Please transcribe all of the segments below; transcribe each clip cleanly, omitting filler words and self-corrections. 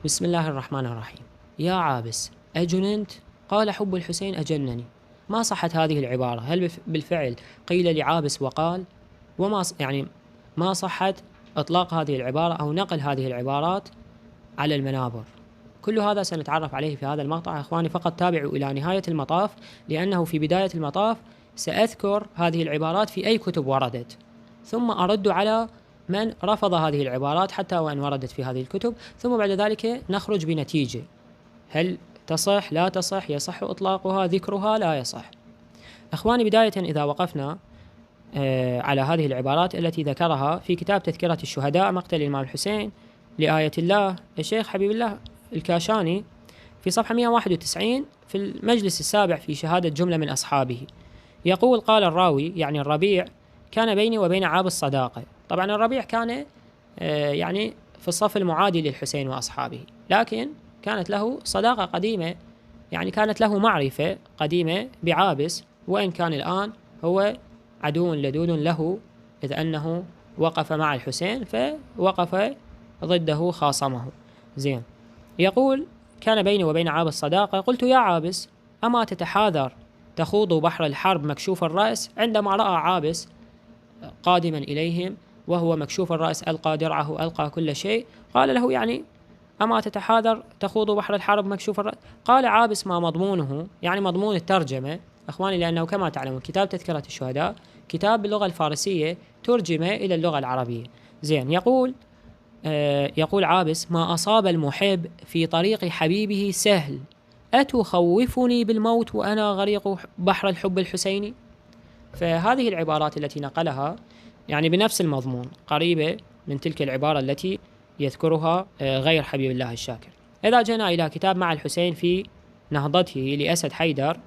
بسم الله الرحمن الرحيم. يا عابس أجننت؟ قال حب الحسين أجنني. ما صحت هذه العبارة؟ هل بالفعل قيل لعابس وقال؟ يعني ما صحت إطلاق هذه العبارة أو نقل هذه العبارات على المنابر. كل هذا سنتعرف عليه في هذا المقطع أخواني، فقط تابعوا إلى نهاية المطاف، لأنه في بداية المطاف سأذكر هذه العبارات في أي كتب وردت، ثم أرد على من رفض هذه العبارات حتى وإن وردت في هذه الكتب، ثم بعد ذلك نخرج بنتيجة: هل تصح؟ لا تصح؟ يصح إطلاقها؟ ذكرها؟ لا يصح. أخواني، بداية إذا وقفنا على هذه العبارات التي ذكرها في كتاب تذكرة الشهداء مقتل الإمام الحسين لآية الله الشيخ حبيب الله الكاشاني في صفحة 191 في المجلس السابع في شهادة جملة من أصحابه، يقول: قال الراوي، يعني الربيع: كان بيني وبين عابس صداقة. طبعا الربيع كان يعني في الصف المعادي للحسين وأصحابه، لكن كانت له صداقة قديمة، يعني كانت له معرفة قديمة بعابس، وإن كان الآن هو عدو لدود له، إذ أنه وقف مع الحسين فوقف ضده خاصمه. زين، يقول: كان بيني وبين عابس صداقة، قلت: يا عابس، أما تتحاذر تخوض بحر الحرب مكشوف الرأس؟ عندما رأى عابس قادما إليهم وهو مكشوف الرأس، ألقى درعه، ألقى كل شيء، قال له: يعني أما تتحاذر تخوض بحر الحرب مكشوف الرأس؟ قال عابس: ما مضمونه؟ يعني مضمون الترجمة أخواني، لأنه كما تعلمون كتاب تذكرة الشهداء كتاب باللغة الفارسية ترجم إلى اللغة العربية. زين، يقول عابس: ما أصاب المحب في طريق حبيبه سهل، أتخوفني بالموت وأنا غريق بحر الحب الحسيني؟ فهذه العبارات التي نقلها يعني بنفس المضمون، قريبة من تلك العبارة التي يذكرها غير حبيب الله الشاكر. إذا جينا إلى كتاب مع الحسين في نهضته لأسد حيدر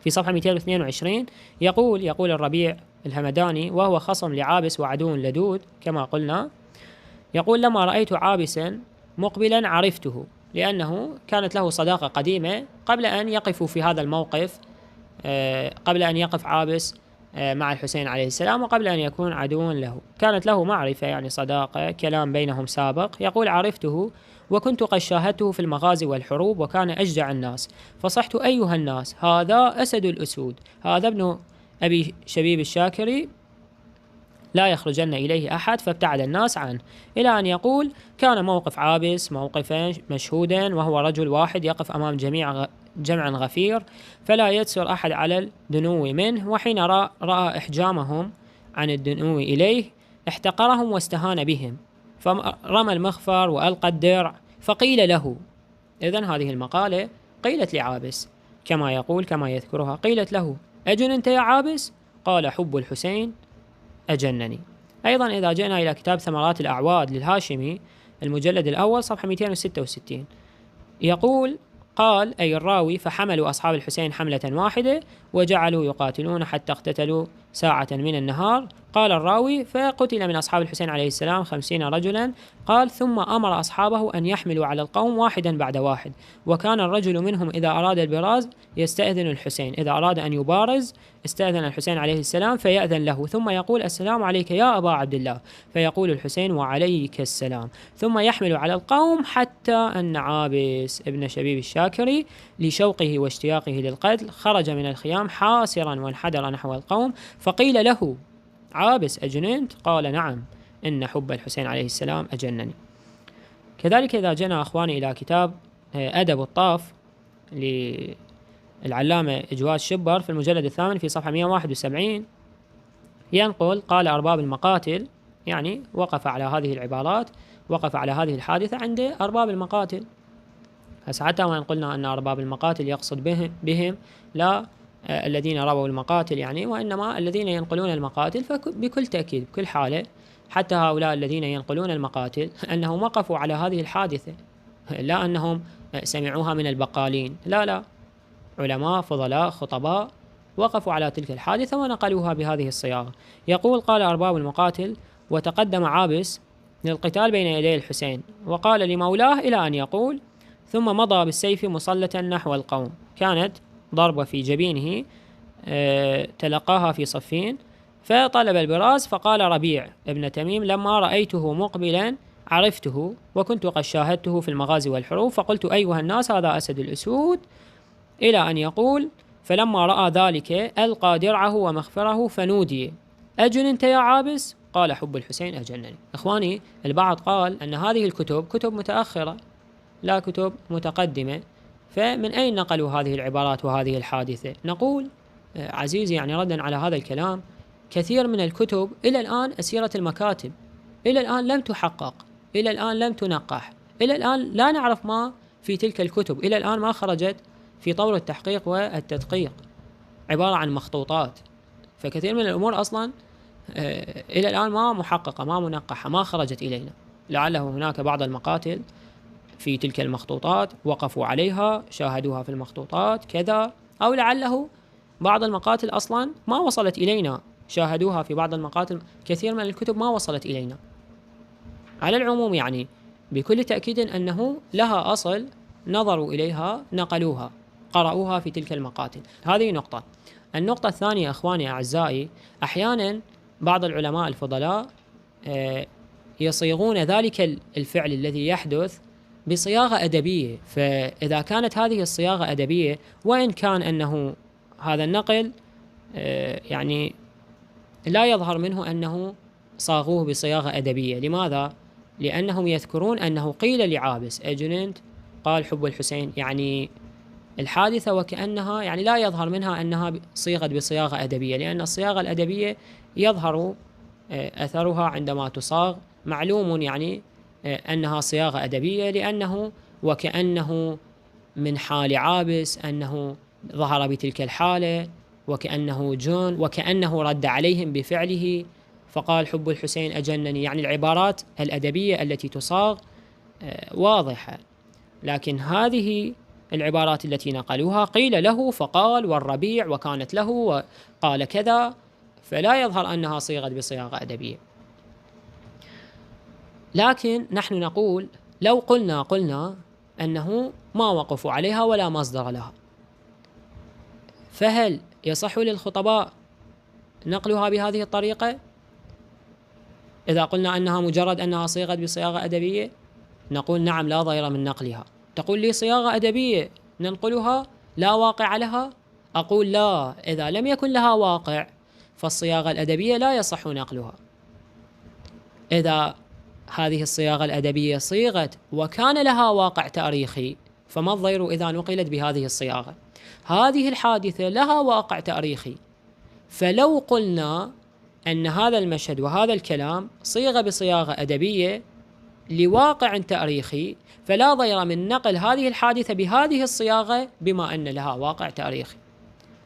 في صفحة 222، يقول الربيع الهمداني وهو خصم لعابس وعدو لدود كما قلنا، يقول: لما رأيت عابسا مقبلا عرفته، لأنه كانت له صداقة قديمة قبل أن يقفوا في هذا الموقف، قبل أن يقف عابس مع الحسين عليه السلام، وقبل أن يكون عدوا له، كانت له معرفة، يعني صداقة، كلام بينهم سابق. يقول: عرفته وكنت قد شاهدته في المغازي والحروب، وكان أشجع الناس، فصحت: أيها الناس، هذا أسد الأسود، هذا ابن أبي شبيب الشاكري، لا يخرجن إليه أحد، فابتعد الناس عنه، إلى أن يقول: كان موقف عابس موقفا مشهودا، وهو رجل واحد يقف أمام جمع غفير، فلا يتسر أحد على الدنو منه، وحين رأى إحجامهم عن الدنو إليه احتقرهم واستهان بهم، فرمى المغفر وألقى الدرع، فقيل له. إذن هذه المقالة قيلت لعابس كما يذكرها، قيلت له: أجننت يا عابس؟ قال: حب الحسين أجنني. أيضا إذا جئنا إلى كتاب ثمرات الأعواد للهاشمي المجلد الأول صفحة 266، يقول: قال أي الراوي: فحملوا أصحاب الحسين حملة واحدة وجعلوا يقاتلون حتى اقتتلوا ساعة من النهار. قال الراوي: فقتل من أصحاب الحسين عليه السلام 50 رجلا. قال: ثم أمر أصحابه أن يحملوا على القوم واحدا بعد واحد، وكان الرجل منهم إذا أراد البراز يستأذن الحسين، إذا أراد أن يبارز استأذن الحسين عليه السلام فيأذن له، ثم يقول: السلام عليك يا أبا عبد الله، فيقول الحسين: وعليك السلام، ثم يحمل على القوم، حتى أن عابس ابن شبيب الشاكري لشوقه واشتياقه للقتل خرج من الخيام حاسرا وانحدر نحو القوم، فقيل له: عابس أجننت؟ قال: نعم، إن حب الحسين عليه السلام أجنني. كذلك إذا جينا أخواني إلى كتاب أدب الطاف للعلامة إجواز شبر في المجلد الثامن في صفحة 171، ينقل: قال أرباب المقاتل، يعني وقف على هذه العبارات، وقف على هذه الحادثة عند أرباب المقاتل. حتى وإن قلنا أن أرباب المقاتل يقصد بهم لا الذين رووا المقاتل يعني، وإنما الذين ينقلون المقاتل، فبكل تأكيد بكل حالة حتى هؤلاء الذين ينقلون المقاتل أنهم وقفوا على هذه الحادثة، لا أنهم سمعوها من البقالين، لا، علماء فضلاء خطباء وقفوا على تلك الحادثة ونقلوها بهذه الصياغة. يقول: قال أرباب المقاتل: وتقدم عابس للقتال بين يدي الحسين، وقال لمولاه إلى أن يقول، ثم مضى بالسيف مسلة نحو القوم، كانت ضربة في جبينه تلقاها في صفين، فطلب البراز، فقال ربيع ابن تميم: لما رأيته مقبلا عرفته وكنت قد شاهدته في المغازي والحروب، فقلت أيها الناس هذا أسد الأسود، إلى أن يقول فلما رأى ذلك ألقى درعه ومخفره فنودي أجننت يا عابس؟ قال حب الحسين أجنني. إخواني، البعض قال أن هذه الكتب كتب متأخرة لا كتب متقدمة، فمن أين نقلوا هذه العبارات وهذه الحادثة؟ نقول عزيزي، يعني ردا على هذا الكلام، كثير من الكتب إلى الآن أسيرة المكاتب، إلى الآن لم تحقق، إلى الآن لم تنقح، إلى الآن لا نعرف ما في تلك الكتب، إلى الآن ما خرجت في طور التحقيق والتدقيق، عبارة عن مخطوطات. فكثير من الأمور أصلا إلى الآن ما محققة، ما منقحة، ما خرجت إلينا. لعله هناك بعض المقاتل في تلك المخطوطات وقفوا عليها، شاهدوها في المخطوطات كذا، أو لعله بعض المقاتل أصلا ما وصلت إلينا، شاهدوها في بعض المقاتل. كثير من الكتب ما وصلت إلينا. على العموم يعني بكل تأكيد أنه لها أصل، نظروا إليها، نقلوها، قرأوها في تلك المقاتل. هذه نقطة. النقطة الثانية أخواني أعزائي، أحيانا بعض العلماء الفضلاء يصيغون ذلك الفعل الذي يحدث بصياغة أدبية، فإذا كانت هذه الصياغة أدبية، وإن كان أنه هذا النقل يعني لا يظهر منه أنه صاغوه بصياغة أدبية. لماذا؟ لأنهم يذكرون أنه قيل لعابس أجننت؟ قال حب الحسين، يعني الحادثة وكأنها يعني لا يظهر منها أنها صيغت بصياغة أدبية، لأن الصياغة الأدبية يظهر أثرها عندما تصاغ. معلوم يعني أنها صياغة أدبية، لأنه وكأنه من حال عابس أنه ظهر بتلك الحالة، وكأنه جن، وكأنه رد عليهم بفعله فقال حب الحسين أجنني. يعني العبارات الأدبية التي تصاغ واضحة. لكن هذه العبارات التي نقلوها قيل له فقال والربيع وكانت له وقال كذا، فلا يظهر أنها صيغت بصياغة أدبية. لكن نحن نقول لو قلنا أنه ما وقفوا عليها ولا مصدر لها، فهل يصح للخطباء نقلها بهذه الطريقة؟ إذا قلنا أنها مجرد أنها صيغت بصياغة أدبية، نقول نعم لا ضير من نقلها. تقول لي صياغة أدبية ننقلها لا واقع لها؟ أقول لا، إذا لم يكن لها واقع فالصياغة الأدبية لا يصح نقلها. إذا هذه الصياغة الأدبية صيغت وكان لها واقع تاريخي، فما الضير إذا نقلت بهذه الصياغة؟ هذه الحادثة لها واقع تاريخي، فلو قلنا أن هذا المشهد وهذا الكلام صيغ بصياغة أدبية لواقع تاريخي، فلا ضير من نقل هذه الحادثة بهذه الصياغة بما أن لها واقع تاريخي.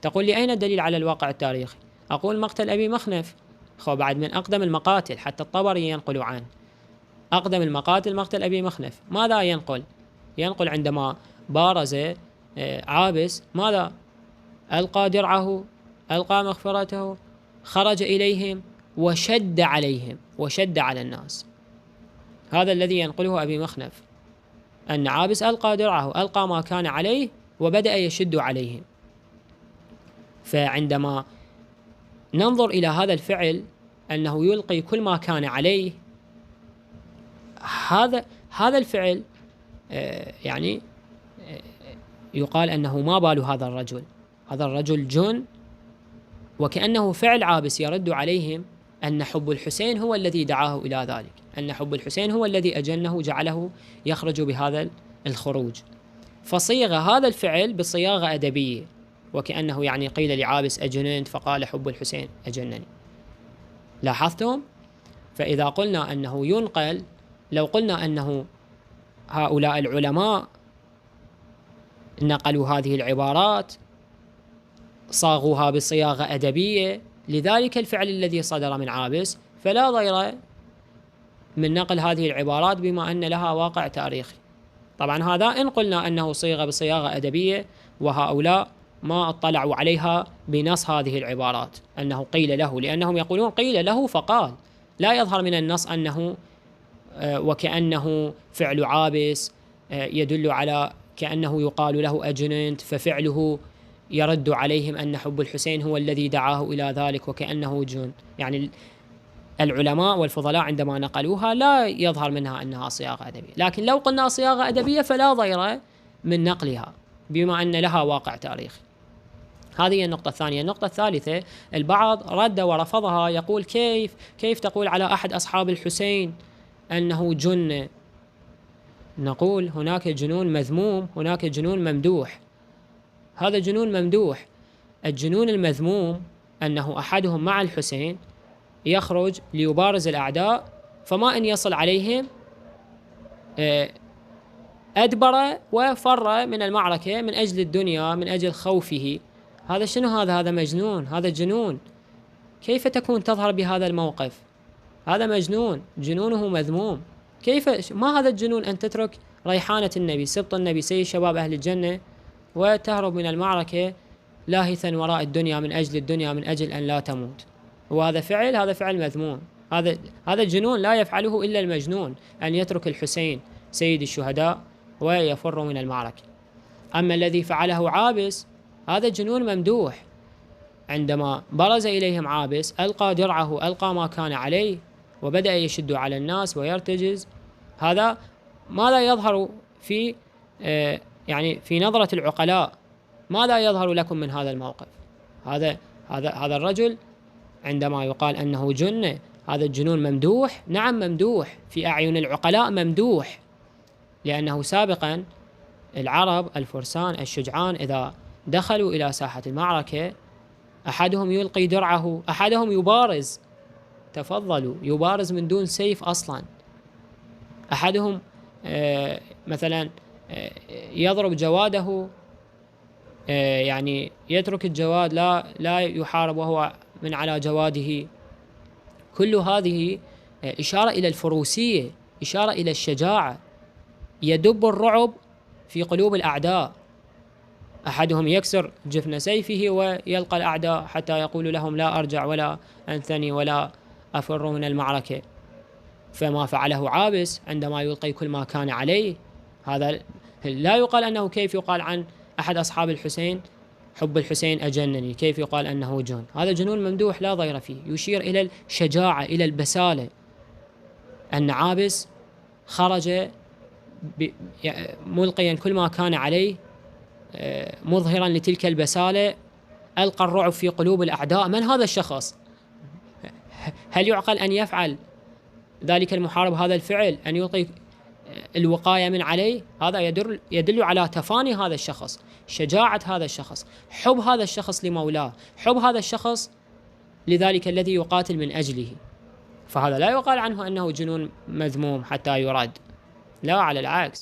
تقول لي أين الدليل على الواقع التاريخي؟ أقول مقتل أبي مخنف، بعد من أقدم المقاتل، حتى الطبري ينقل عنه أقدم المقاتل مقتل أبي مخنف. ماذا ينقل؟ ينقل عندما بارز عابس ماذا؟ ألقى درعه، ألقى مغفرته، خرج إليهم وشد عليهم، وشد على الناس. هذا الذي ينقله أبي مخنف، أن عابس ألقى درعه، ألقى ما كان عليه وبدأ يشد عليهم. فعندما ننظر إلى هذا الفعل أنه يلقي كل ما كان عليه، هذا الفعل يعني يقال أنه ما بال هذا الرجل، هذا الرجل جن، وكأنه فعل عابس يرد عليهم أن حب الحسين هو الذي دعاه إلى ذلك، أن حب الحسين هو الذي أجنه جعله يخرج بهذا الخروج. فصيغ هذا الفعل بصياغة أدبية، وكأنه يعني قيل لعابس أجننت فقال حب الحسين أجنني. لاحظتم؟ فإذا قلنا أنه ينقل، لو قلنا أنه هؤلاء العلماء نقلوا هذه العبارات صاغوها بصياغة أدبية لذلك الفعل الذي صدر من عابس، فلا ضير من نقل هذه العبارات بما أن لها واقع تاريخي. طبعا هذا إن قلنا أنه صيغ بصياغة أدبية وهؤلاء ما اطلعوا عليها بنص هذه العبارات أنه قيل له، لأنهم يقولون قيل له فقال، لا يظهر من النص أنه وكأنه فعل عابس يدل على كأنه يقال له أجننت، ففعله يرد عليهم أن حب الحسين هو الذي دعاه إلى ذلك وكأنه جن. يعني العلماء والفضلاء عندما نقلوها لا يظهر منها أنها صياغة أدبية، لكن لو قلنا صياغة أدبية فلا ضير من نقلها بما أن لها واقع تاريخي. هذه النقطة الثانية. النقطة الثالثة، البعض رد ورفضها، يقول كيف تقول على أحد أصحاب الحسين أنه جن؟ نقول هناك جنون مذموم، هناك جنون ممدوح. هذا جنون ممدوح. الجنون المذموم أنه أحدهم مع الحسين يخرج ليبارز الأعداء، فما إن يصل عليهم أدبر وفر من المعركة من أجل الدنيا، من أجل خوفه. هذا شنو؟ هذا مجنون، هذا جنون. كيف تكون تظهر بهذا الموقف؟ هذا مجنون، جنونه مذموم. كيف ما هذا الجنون أن تترك ريحانة النبي، سبط النبي، سيد شباب أهل الجنة، وتهرب من المعركة لاهثا وراء الدنيا من أجل الدنيا، من أجل أن لا تموت. وهذا فعل مذموم. هذا الجنون لا يفعله إلا المجنون، أن يترك الحسين سيد الشهداء ويفر من المعركة. أما الذي فعله عابس هذا جنون ممدوح. عندما برز إليهم عابس ألقى درعه، ألقى ما كان عليه، وبدأ يشد على الناس ويرتجز. هذا ماذا يظهر في يعني في نظرة العقلاء؟ ماذا يظهر لكم من هذا الموقف؟ هذا الرجل عندما يقال أنه جن، هذا الجنون ممدوح. نعم ممدوح في أعين العقلاء، ممدوح، لأنه سابقا العرب الفرسان الشجعان إذا دخلوا إلى ساحة المعركة أحدهم يلقي درعه، أحدهم يبارز، تفضلوا، يبارز من دون سيف أصلا. أحدهم مثلا يضرب جواده، يعني يترك الجواد، لا يحارب وهو من على جواده. كل هذه إشارة إلى الفروسية، إشارة إلى الشجاعة. يدب الرعب في قلوب الأعداء. أحدهم يكسر جفن سيفه ويلقى الأعداء حتى يقول لهم لا أرجع ولا أنثني ولا أفر من المعركة. فما فعله عابس عندما يلقي كل ما كان عليه، هذا لا يقال أنه، كيف يقال عن أحد أصحاب الحسين حب الحسين أجنني، كيف يقال أنه جن؟ هذا جنون ممدوح لا ضير فيه، يشير إلى الشجاعة، إلى البسالة. أن عابس خرج ملقيا كل ما كان عليه، مظهرا لتلك البسالة، ألقى الرعب في قلوب الأعداء. من هذا الشخص؟ هل يعقل أن يفعل ذلك المحارب هذا الفعل، أن يلقي الوقاية من عليه؟ هذا يدل على تفاني هذا الشخص، شجاعة هذا الشخص، حب هذا الشخص لمولاه، حب هذا الشخص لذلك الذي يقاتل من أجله. فهذا لا يقال عنه أنه جنون مذموم حتى يراد، لا، على العكس.